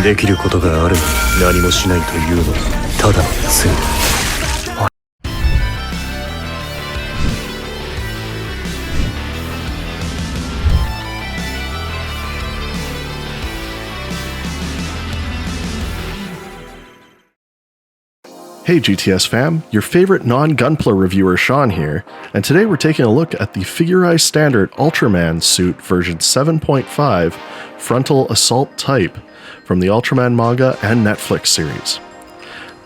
できることがあるのに何もしないというのはただの罪だ。Hey GTS fam, your favorite non-Gunpla reviewer Sean here, and today we're taking a look at the figurized standard Ultraman suit version 7.5 Frontal Assault Type from the Ultraman manga and Netflix series.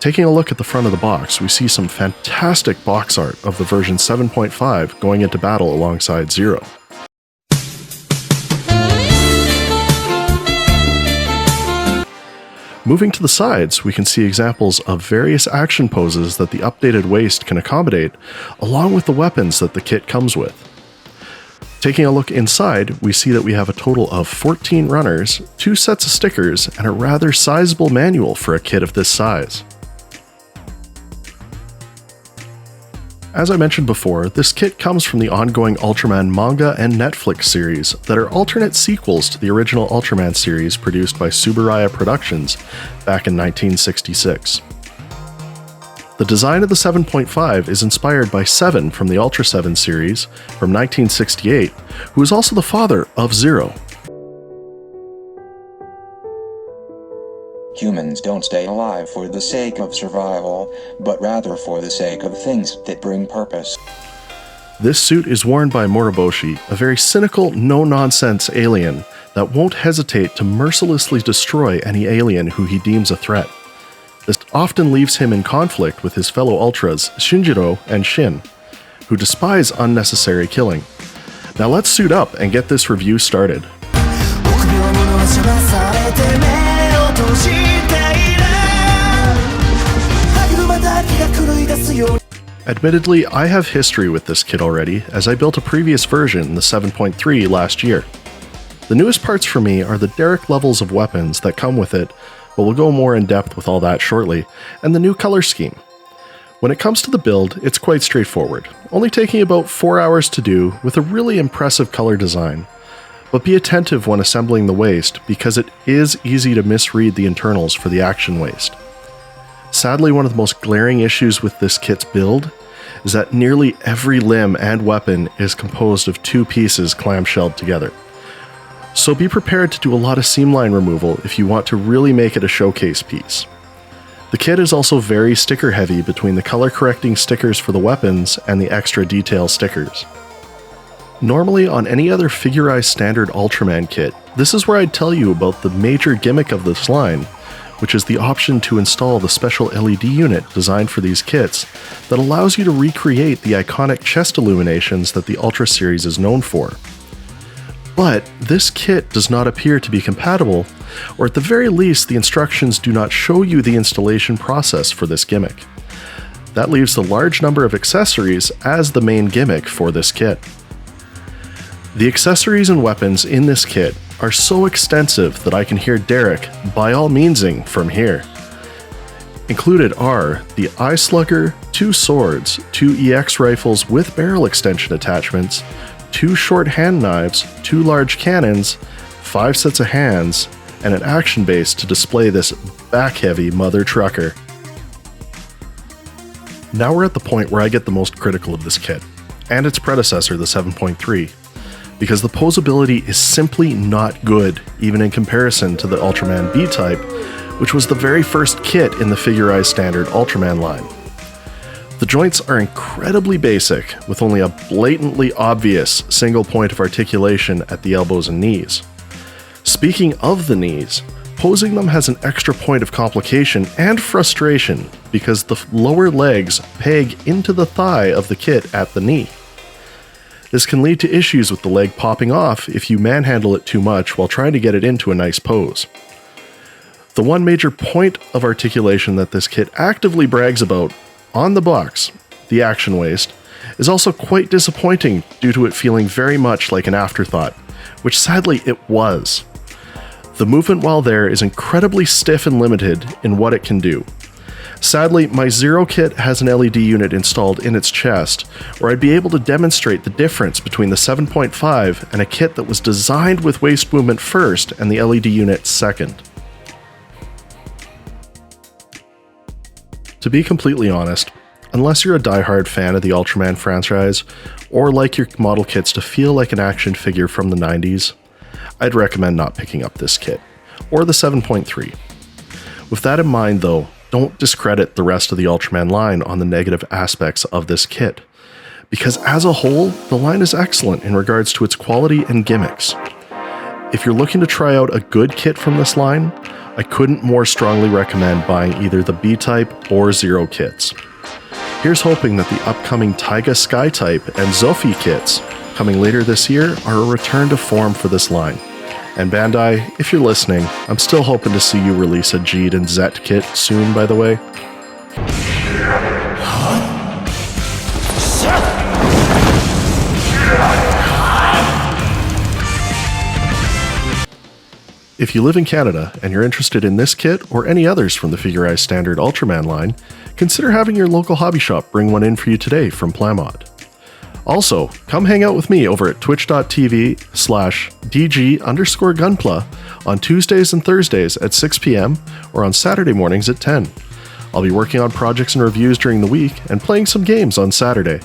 Taking a look at the front of the box, we see some fantastic box art of the version 7.5 going into battle alongside Zero. Moving to the sides, we can see examples of various action poses that the updated waist can accommodate, along with the weapons that the kit comes with. Taking a look inside, we see that we have a total of 14 runners, 2 sets of stickers, and a rather sizable manual for a kit of this size. As I mentioned before, this kit comes from the ongoing Ultraman manga and Netflix series that are alternate sequels to the original Ultraman series produced by Tsuburaya Productions back in 1966. The design of the 7.5 is inspired by Seven from the Ultra 7 series from 1968, who is also the father of Zero. Humans don't stay alive for the sake of survival, but rather for the sake of things that bring purpose. This suit is worn by Moriboshi, a very cynical, no-nonsense alien that won't hesitate to mercilessly destroy any alien who he deems a threat. This often leaves him in conflict with his fellow Ultras, Shinjiro and Shin, who despise unnecessary killing. Now let's suit up and get this review started. Admittedly, I have history with this kit already, as I built a previous version, the 7.3, last year. The newest parts for me are the derrick levels of weapons that come with it, but we'll go more in depth with all that shortly, and the new color scheme. When it comes to the build, it's quite straightforward, only taking about 4 hours to do with a really impressive color design. But be attentive when assembling the waist, because it is easy to misread the internals for the action waist. Sadly, one of the most glaring issues with this kit's build is that nearly every limb and weapon is composed of 2 pieces clamshelled together. So be prepared to do a lot of seamline removal if you want to really make it a showcase piece. The kit is also very sticker heavy between the color correcting stickers for the weapons and the extra detail stickers. Normally, on any other figurized standard Ultraman kit, this is where I'd tell you about the major gimmick of this line, which is the option to install the special LED unit designed for these kits that allows you to recreate the iconic chest illuminations that the Ultra series is known for. But this kit does not appear to be compatible, or at the very least the instructions do not show you the installation process for this gimmick. That leaves the large number of accessories as the main gimmick for this kit. The accessories and weapons in this kit are so extensive that I can hear Derek by all meansing from here. Included are the Eye Slugger, 2 swords, 2 EX rifles with barrel extension attachments, 2 short hand knives, 2 large cannons, 5 sets of hands, and an action base to display this back-heavy mother trucker. Now we're at the point where I get the most critical of this kit, and its predecessor, the 7.3. Because the poseability is simply not good, even in comparison to the Ultraman B-Type, which was the very first kit in the figurized standard Ultraman line. The joints are incredibly basic, with only a blatantly obvious single point of articulation at the elbows and knees. Speaking of the knees, posing them has an extra point of complication and frustration because the lower legs peg into the thigh of the kit at the knee. This can lead to issues with the leg popping off if you manhandle it too much while trying to get it into a nice pose. The one major point of articulation that this kit actively brags about on the box, the action waist, is also quite disappointing due to it feeling very much like an afterthought, which sadly it was. The movement while there is incredibly stiff and limited in what it can do. Sadly, my Zero kit has an LED unit installed in its chest, or I'd be able to demonstrate the difference between the 7.5 and a kit that was designed with waist movement first and the LED unit second. To be completely honest, unless you're a die-hard fan of the Ultraman franchise, or like your model kits to feel like an action figure from the 90s, I'd recommend not picking up this kit, or the 7.3. With that in mind though, don't discredit the rest of the Ultraman line on the negative aspects of this kit, because as a whole, the line is excellent in regards to its quality and gimmicks. If you're looking to try out a good kit from this line, I couldn't more strongly recommend buying either the B-Type or Zero kits. Here's hoping that the upcoming Taiga Sky-Type and Zophie kits coming later this year are a return to form for this line. And Bandai, if you're listening, I'm still hoping to see you release a Jeed and Zet kit soon, by the way. If you live in Canada and you're interested in this kit or any others from the Figure Eyes Standard Ultraman line, consider having your local hobby shop bring one in for you today from PLAMOD. Also, come hang out with me over at twitch.tv/DG_Gunpla on Tuesdays and Thursdays at 6 p.m. or on Saturday mornings at 10. I'll be working on projects and reviews during the week and playing some games on Saturday.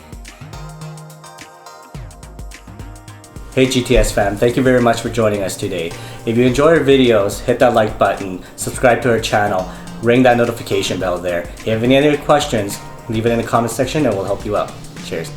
Hey GTS fam, thank you very much for joining us today. If you enjoy our videos, hit that like button, subscribe to our channel, ring that notification bell there. If you have any other questions, leave it in the comment section and we'll help you out. Cheers.